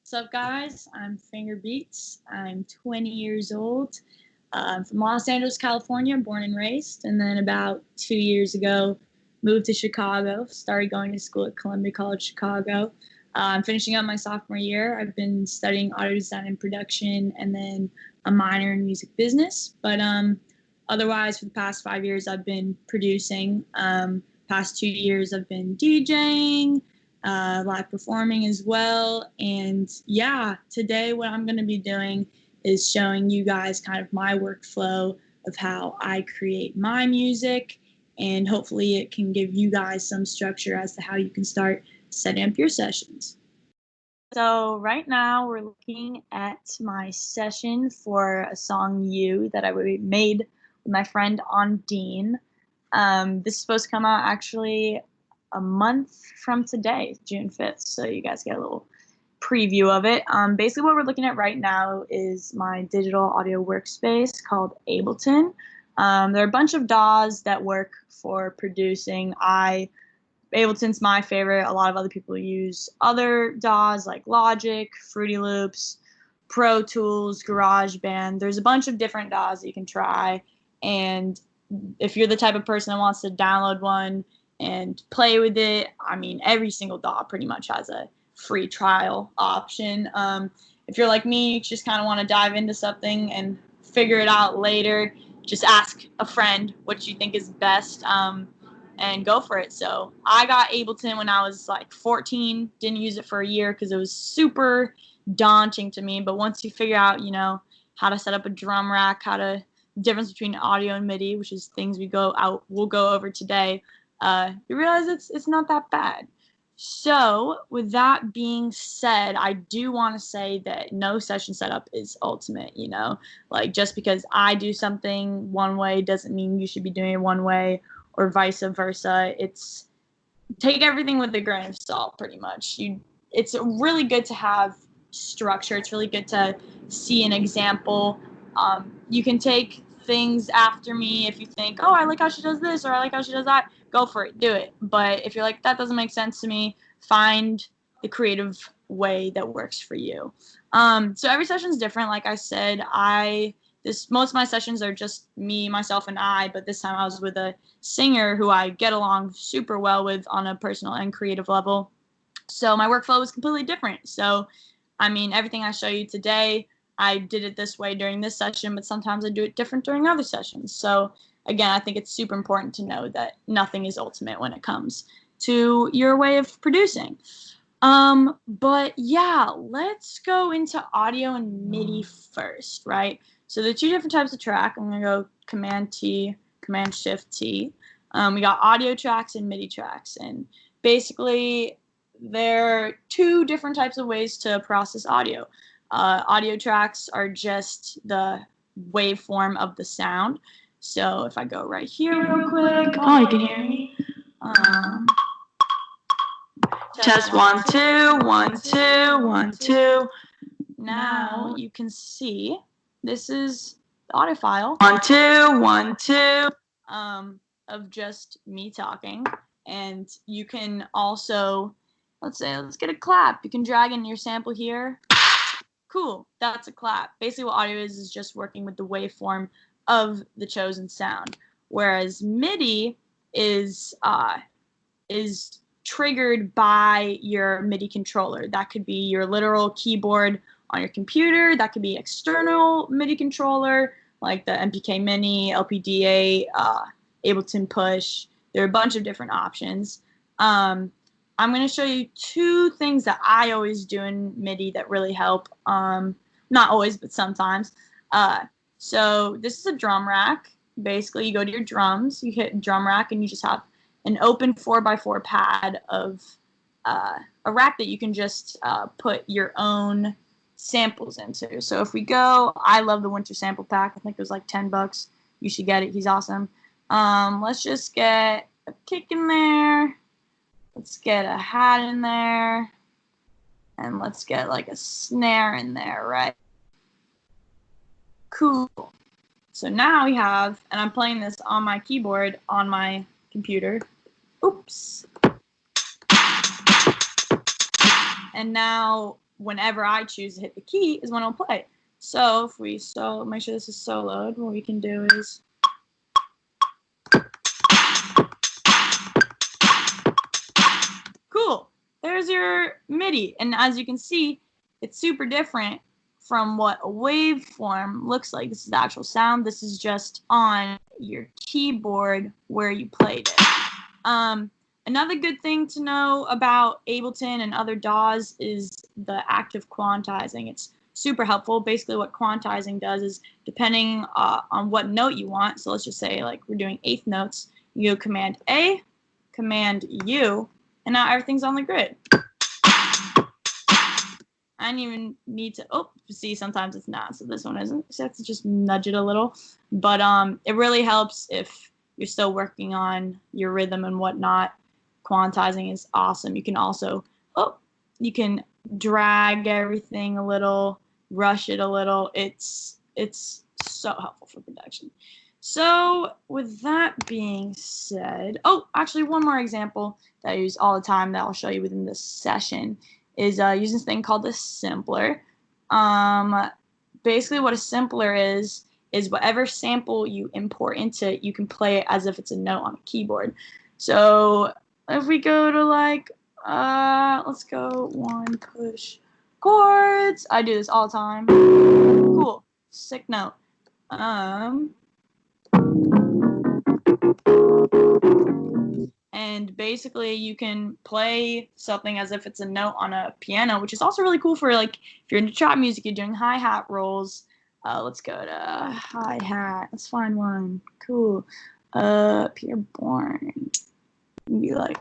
What's up, guys? I'm Finger Beats. I'm 20 years old. I'm from Los Angeles, California, born and raised. And then about 2 years ago, moved to Chicago, started going to school at Columbia College Chicago. I'm finishing up my sophomore year. I've been studying audio design and production and then a minor in music business. But otherwise, for the past 5 years, I've been producing. Past 2 years, I've been DJing. Live performing as well. And yeah, today what I'm going to be doing is showing you guys kind of my workflow of how I create my music, and hopefully it can give you guys some structure as to how you can start setting up your sessions. So right now we're looking at my session for a song You that I made with my friend Dean. This is supposed to come out actually a month from today, June 5th, so you guys get a little preview of it. Basically what we're looking at right now is my digital audio workspace called Ableton. There are a bunch of DAWs that work for producing. Ableton's my favorite. A lot of other people use other DAWs like Logic, Fruity Loops, Pro Tools, GarageBand. There's a bunch of different DAWs that you can try, and if you're the type of person that wants to download one and play with it, I mean, every single DAW pretty much has a free trial option. If you're like me, you just kind of want to dive into something and figure it out later, just ask a friend what you think is best, and go for it. So I got Ableton when I was like 14, didn't use it for a year because it was super daunting to me. But once you figure out, how to set up a drum rack, difference between audio and Midi, which is things we'll go over today, you realize it's not that bad. So with that being said, I do want to say that no session setup is ultimate. Like, just because I do something one way doesn't mean you should be doing it one way, or vice versa. Take everything with a grain of salt, pretty much. It's really good to have structure. It's really good to see an example. You can take things after me if you think, oh, I like how she does this, or I like how she does that. Go for it, do it. But if you're like, that doesn't make sense to me, find the creative way that works for you. So every session is different. Like I said, most of my sessions are just me, myself, and I, but this time I was with a singer who I get along super well with on a personal and creative level. So my workflow was completely different. So, I mean, everything I show you today, I did it this way during this session, but sometimes I do it different during other sessions. So again, I think it's super important to know that nothing is ultimate when it comes to your way of producing. But yeah, let's go into audio and Midi first, right? So the two different types of track. I'm going to go Command-T, Command-Shift-T. We got audio tracks and Midi tracks, and basically there are two different types of ways to process audio. Audio tracks are just the waveform of the sound. So if I go right here real quick, oh, you can hear me. Test 1 2 1 2 1 2. Now you can see this is the audio file 1 2 1 2 of just me talking, and you can also, let's get a clap. You can drag in your sample here. Cool, that's a clap. Basically what audio is just working with the waveform of the chosen sound, whereas Midi is triggered by your Midi controller. That could be your literal keyboard on your computer. That could be external Midi controller like the MPK Mini, LPDA, Ableton Push. There are a bunch of different options. I'm going to show you two things that I always do in Midi that really help. Not always, but sometimes. So this is a drum rack. Basically, you go to your drums, you hit drum rack, and you just have an open 4x4 pad of a rack that you can just put your own samples into. So if we go, I love the winter sample pack. I think it was like $10. You should get it. He's awesome. Let's just get a kick in there. Let's get a hat in there, and let's get like a snare in there, right? Cool. So now we have, and I'm playing this on my keyboard on my computer. Oops. And now whenever I choose to hit the key is when it'll play. So if we make sure this is soloed, what we can do is cool. There's your MIDI. And as you can see, it's super different from what a waveform looks like. This is the actual sound. This is just on your keyboard where you played it. Another good thing to know about Ableton and other DAWs is the active quantizing. It's super helpful. Basically what quantizing does is depending on what note you want, so let's just say like we're doing eighth notes, you go Command A, Command U, and now everything's on the grid. I didn't even need to, see, sometimes it's not, so this one isn't, so I have to just nudge it a little. But it really helps if you're still working on your rhythm and whatnot. Quantizing is awesome. You can also, you can drag everything a little, rush it a little. It's so helpful for production. So with that being said, actually one more example that I use all the time that I'll show you within this session is using this thing called the sampler. Basically what a sampler is whatever sample you import into it, you can play it as if it's a note on a keyboard. So if we go to like, let's go one push chords. I do this all the time. Cool, sick note. And basically you can play something as if it's a note on a piano, which is also really cool for like if you're into trap music, you're doing hi-hat rolls. Let's go to hi-hat. Let's find one. Cool. Pierre Bourne. Be like,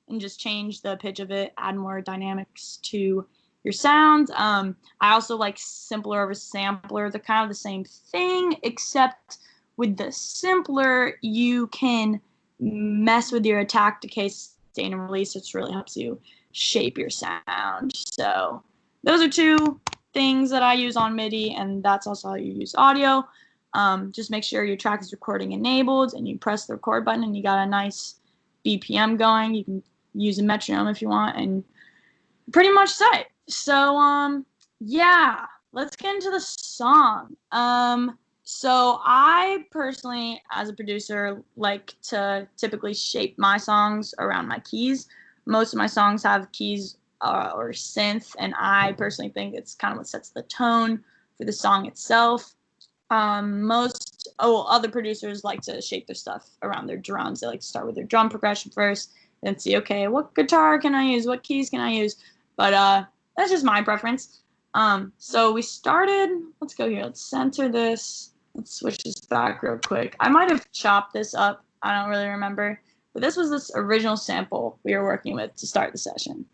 and just change the pitch of it, add more dynamics to your sound. I also like simpler over sampler. They're kind of the same thing, except with the simpler, you can mess with your attack, decay, sustain, and release, which really helps you shape your sound. So those are two things that I use on MIDI, and that's also how you use audio. Just make sure your track is recording enabled, and you press the record button, and you got a nice BPM going. You can use a metronome if you want, and pretty much set. So yeah, let's get into the song. So I personally, as a producer, like to typically shape my songs around my keys. Most of my songs have keys or synth, and I personally think it's kind of what sets the tone for the song itself. Other producers like to shape their stuff around their drums. They like to start with their drum progression first, then see, okay, what guitar can I use? What keys can I use? But that's just my preference. So we started, let's go here. Let's center this. Let's switch this back real quick. I might have chopped this up. I don't really remember. But this was this original sample we were working with to start the session.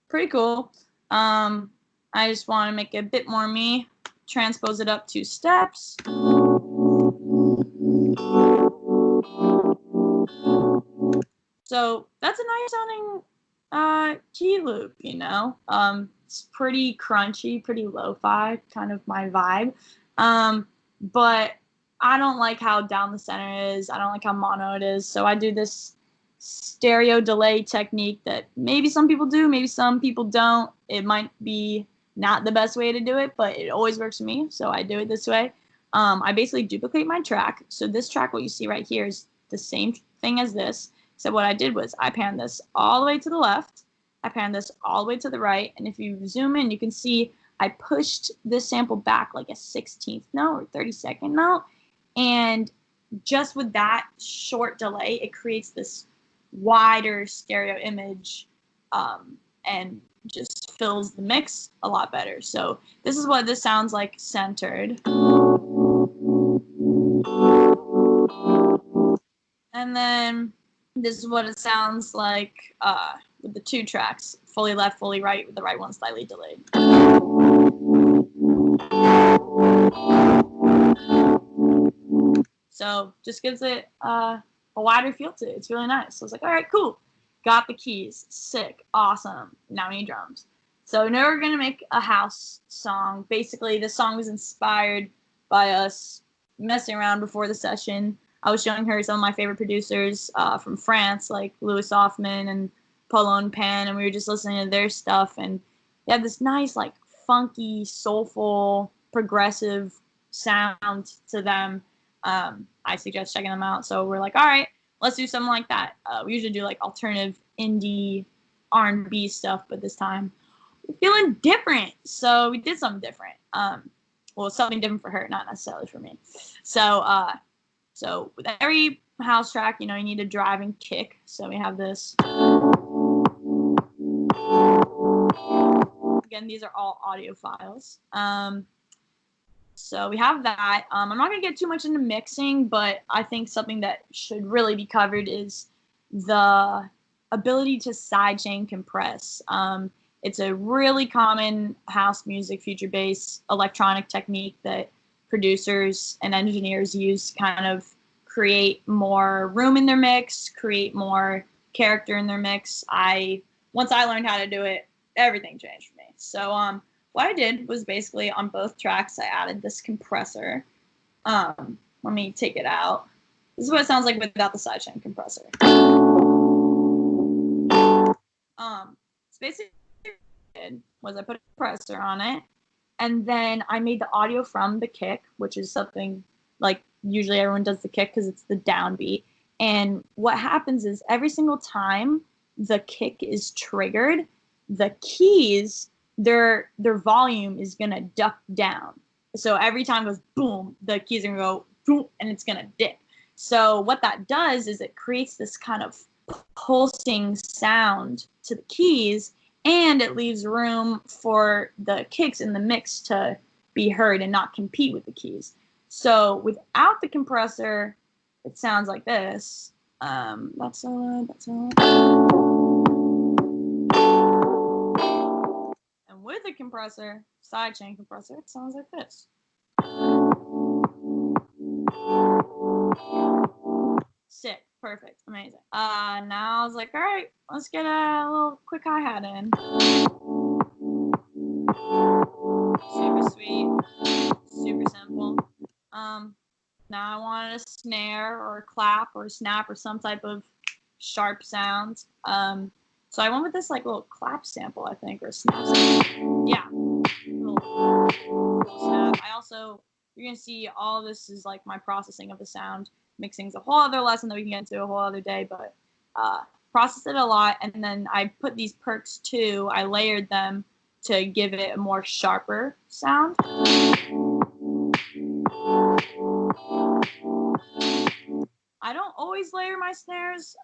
Pretty cool. I just want to make it a bit more me. Transpose it up 2 steps. So that's a nice sounding key loop, you know. It's pretty crunchy, pretty lo-fi, kind of my vibe. But I don't like how down the center is. I don't like how mono it is. So I do this stereo delay technique that maybe some people do, maybe some people don't. It might be not the best way to do it, but it always works for me. So I do it this way. I basically duplicate my track. So this track, what you see right here, is the same thing as this. So what I did was I panned this all the way to the left. I panned this all the way to the right. And if you zoom in, you can see I pushed this sample back like a 16th note or 32nd note. And just with that short delay, it creates this wider stereo image and just fills the mix a lot better. So this is what this sounds like centered. And then this is what it sounds like with the 2 tracks, fully left, fully right, with the right one slightly delayed. So just gives it a wider feel to it. It's really nice. So I was like, all right, cool. Got the keys. Sick. Awesome. Now we need drums. So now we're going to make a house song. Basically, this song was inspired by us messing around before the session. I was showing her some of my favorite producers from France, like Louis Hoffman and Paulon Pan, and we were just listening to their stuff, and they had this nice, like, funky, soulful, progressive sound to them. I suggest checking them out. So we're like, all right, let's do something like that. We usually do like alternative indie R&B stuff, but this time we're feeling different. So we did something different. Well, something different for her, not necessarily for me. So so with every house track, you know, you need a driving kick. So we have this. Again, these are all audio files. So we have that. I'm not going to get too much into mixing, but I think something that should really be covered is the ability to sidechain compress. It's a really common house music, future bass, electronic technique that producers and engineers use to kind of create more room in their mix, create more character in their mix. Once I learned how to do it, everything changed for me. So what I did was basically on both tracks, I added this compressor. Let me take it out. This is what it sounds like without the sidechain compressor. So basically what I did was I put a compressor on it, and then I made the audio from the kick, which is something like usually everyone does the kick because it's the downbeat. And what happens is every single time the kick is triggered, the keys, their volume is gonna duck down. So every time it goes boom, the keys are gonna go boom, and it's gonna dip. So what that does is it creates this kind of pulsing sound to the keys, and it leaves room for the kicks in the mix to be heard and not compete with the keys. So without the compressor, it sounds like this. That's all. And with the compressor, sidechain compressor, it sounds like this. Sick. Perfect. Amazing. Now I was like, all right, let's get a little quick hi-hat in. Super sweet. Super simple. Now I wanted a snare or a clap or a snap or some type of sharp sound. So I went with this like little clap sample, I think, or a snap sample. Yeah. Little snap. You're going to see all of this is like my processing of the sound. Mixing is a whole other lesson that we can get into a whole other day, but processed it a lot. And then I put these perks too. I layered them to give it a more sharper sound. I don't always layer my snares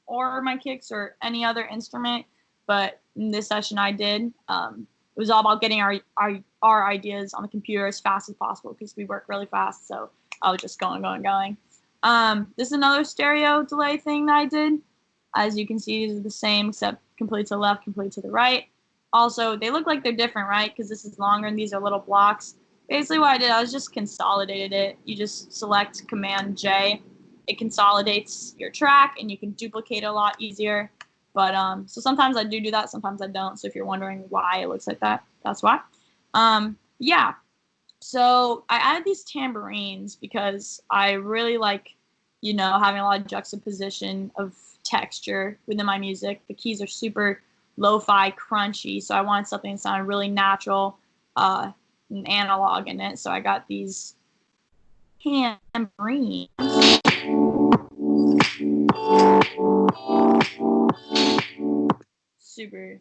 or my kicks or any other instrument, but in this session I did. It was all about getting our ideas on the computer as fast as possible because we work really fast. So I was just going. This is another stereo delay thing that I did. As you can see, these are the same except complete to the left, complete to the right. Also, they look like they're different, right? Because this is longer and these are little blocks. Basically what I did, I was just consolidated it. You just select Command J. It consolidates your track and you can duplicate it a lot easier. But so sometimes I do that, sometimes I don't. So if you're wondering why it looks like that, that's why. Yeah. So I added these tambourines because I really like, you know, having a lot of juxtaposition of texture within my music. The keys are super lo-fi, crunchy, so I wanted something that sounded really natural and analog in it. So I got these tambourines.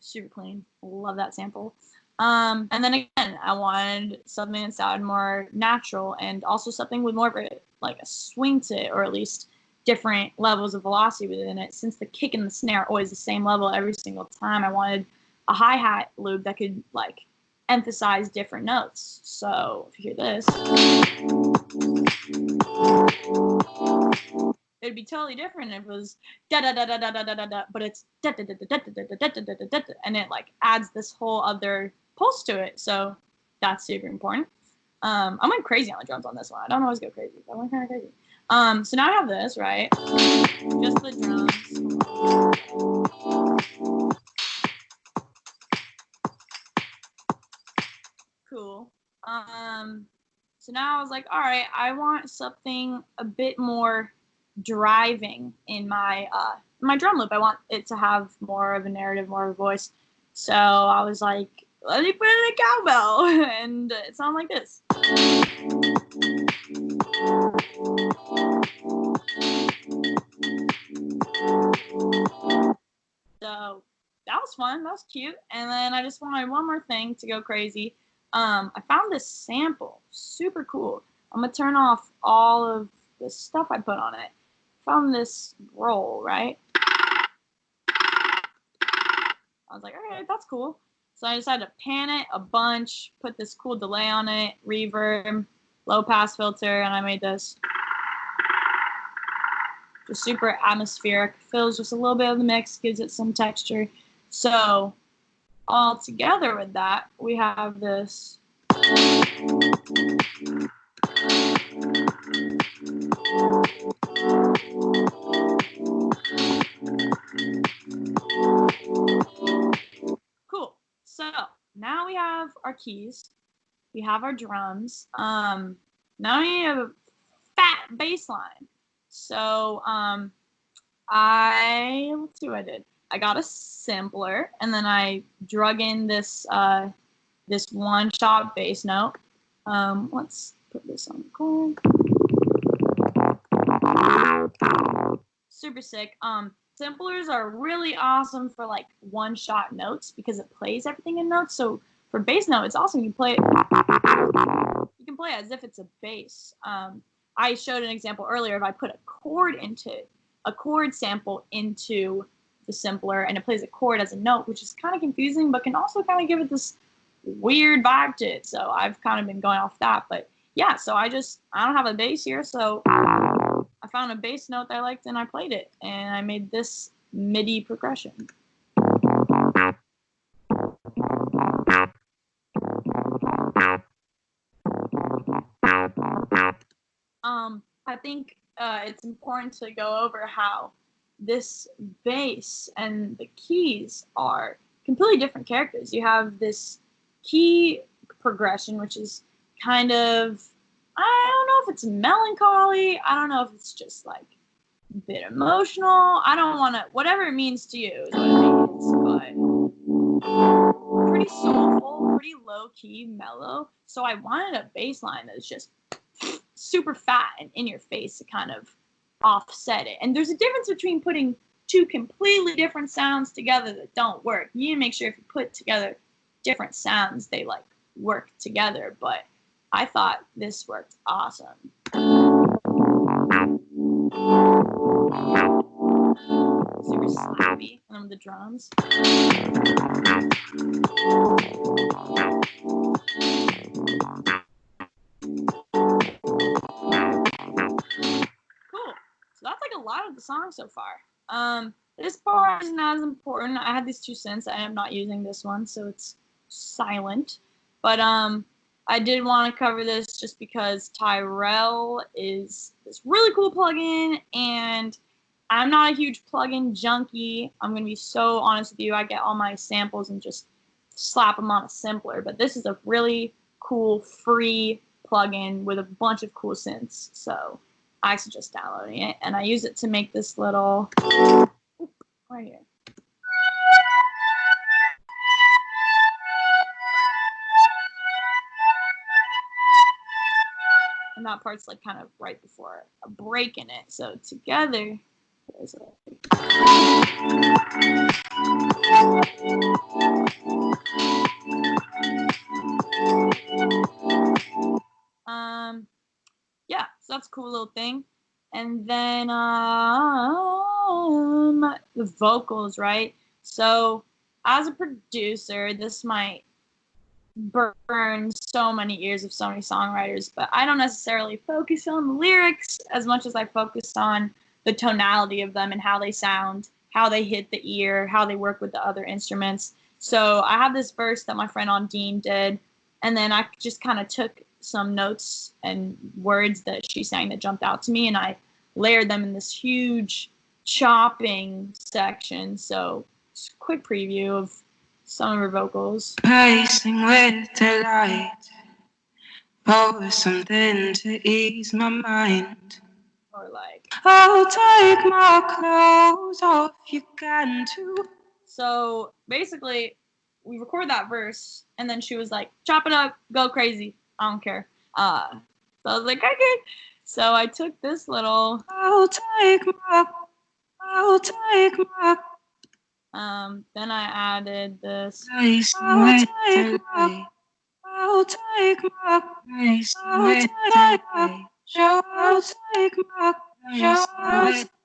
Super clean. Love that sample. And then again, I wanted something that sounded more natural and also something with more of a swing to it, or at least different levels of velocity within it. Since the kick and the snare are always the same level every single time, I wanted a hi-hat loop that could like emphasize different notes. So if you hear this, it'd be totally different if it was da da da da da da da da, but it's da da da da da da da da da da, and it like adds this whole other pulse to it. So that's super important. I went crazy on the drums on this one. I don't always go crazy, but I went kind of crazy. So now I have this, right? Just the drums. Cool. So now I was like, all right, I want something a bit more driving in my drum loop. I want it to have more of a narrative, more of a voice. So I was like, let me put in a cowbell, and it sounded like this. So that was fun. That was cute. And then I just wanted one more thing to go crazy. I found this sample, super cool. I'm gonna turn off all of the stuff I put on it. Found this roll, right? I was like, okay, that's cool. So I decided to pan it a bunch, put this cool delay on it, reverb, low pass filter, and I made this just super atmospheric. Fills just a little bit of the mix, gives it some texture. So all together with that, we have this. Cool. So now we have our keys. We have our drums. Now we need a fat bass line. So let's see what I did. I got a sampler, and then I drug in this this one-shot bass note. Let's put this on record. Super sick. Samplers are really awesome for like one-shot notes because it plays everything in notes. So for bass note, it's awesome. You can play it as if it's a bass. I showed an example earlier. If I put a chord sample into the sampler, and it plays a chord as a note, which is kind of confusing, but can also kind of give it this weird vibe to it. So I've kind of been going off that. But yeah, so I don't have a bass here, so I found a bass note that I liked and I played it, and I made this MIDI progression. I think it's important to go over how this bass and the keys are completely different characters. You have this key progression, which is kind of, I don't know if it's melancholy. I don't know if it's just like a bit emotional. I don't want to, whatever it means to you is what it means, but pretty soulful, pretty low key, mellow. So I wanted a bass line that's just super fat and in your face to kind of offset it. And there's a difference between putting two completely different sounds together that don't work. You need to make sure if you put together different sounds, they like work together. But I thought this worked awesome. Super slappy. And then the drums. Cool. So that's like a lot of the song so far. This part isn't as important. I had these two synths. I am not using this one, so it's silent. But I did want to cover this just because Tyrell is this really cool plugin, and I'm not a huge plugin junkie. I'm going to be so honest with you. I get all my samples and just slap them on a sampler. But this is a really cool free plugin with a bunch of cool synths. So I suggest downloading it. And I use it to make this little... right here. And that part's like kind of right before a break in it. So together, there's a... yeah, so that's a cool little thing. And then the vocals, right? So as a producer, this might burn so many ears of so many songwriters, but I don't necessarily focus on the lyrics as much as I focus on the tonality of them and how they sound, how they hit the ear, how they work with the other instruments. So I have this verse that my friend Ondine did, and then I just kind of took some notes and words that she sang that jumped out to me, and I layered them in this huge chopping section. So just a quick preview of some of her vocals. Pacing with delight, pour something to ease my mind. Or like, I'll take my clothes off, you can too. So basically, we record that verse, and then she was like, chop it up, go crazy. I don't care. So I was like, okay. So I took this little, I'll take my. Then I added this. I'll take my. I'll take my.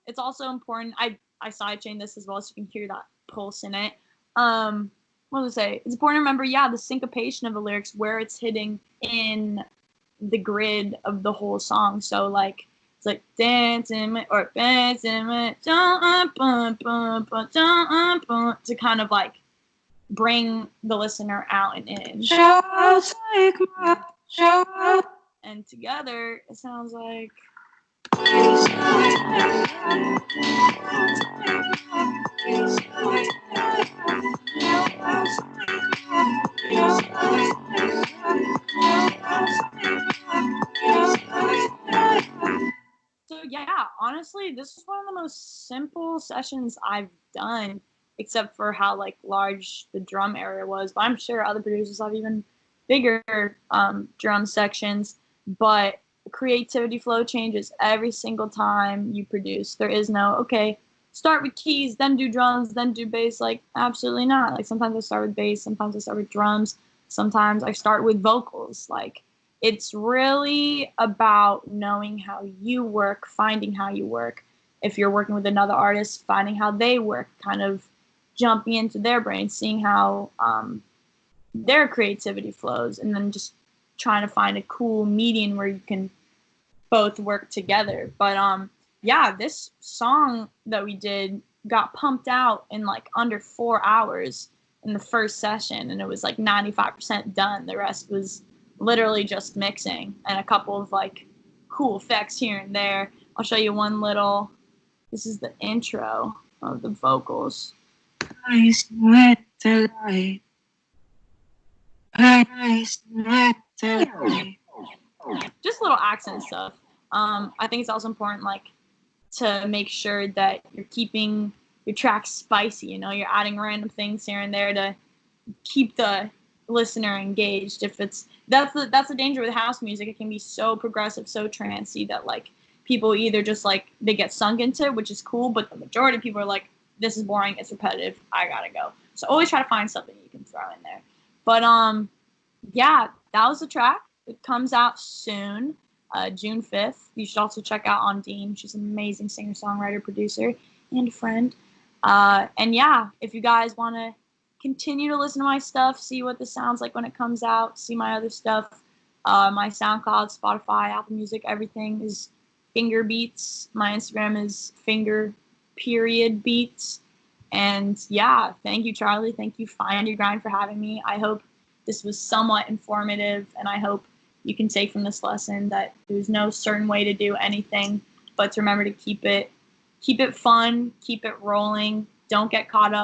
It's also important. I sidechained this as well, so you can hear that pulse in it. What was I say? It's important to remember, the syncopation of the lyrics, where it's hitting in the grid of the whole song. So like it's like dancing or dancing to kind of like bring the listener out and in. And together it sounds like. So honestly, this is one of the most simple sessions I've done, except for how like large the drum area was. But I'm sure other producers have even bigger drum sections. But creativity flow changes every single time you produce. There is no, okay, start with keys, then do drums, then do bass. Like, absolutely not. Like, sometimes I start with bass, sometimes I start with drums, sometimes I start with vocals. Like, it's really about knowing how you work, finding how you work. If you're working with another artist, finding how they work, kind of jumping into their brain, seeing how their creativity flows, and then just trying to find a cool median where you can both work together. But this song that we did got pumped out in like under 4 hours in the first session, and it was like 95% done. The rest was literally just mixing and a couple of like cool effects here and there. I'll show you one little. This is the intro of the vocals. Just little accent stuff. I think it's also important, like, to make sure that you're keeping your tracks spicy. You're adding random things here and there to keep the listener engaged. That's the danger with house music. It can be so progressive, so trancey that like people either just like they get sunk into it, which is cool, but the majority of people are like, this is boring, it's repetitive, I gotta go. So always try to find something you can throw in there. But that was the track. It comes out soon, June 5th. You should also check out Ondine. She's an amazing singer, songwriter, producer, and a friend. If you guys want to continue to listen to my stuff, see what this sounds like when it comes out, see my other stuff, my SoundCloud, Spotify, Apple Music, everything is Finger Beats. My Instagram is finger.beats. And thank you, Charlie. Thank you, Find Your Grind, for having me. I hope this was somewhat informative, and I hope you can take from this lesson that there's no certain way to do anything, but to remember to keep it fun, keep it rolling, don't get caught up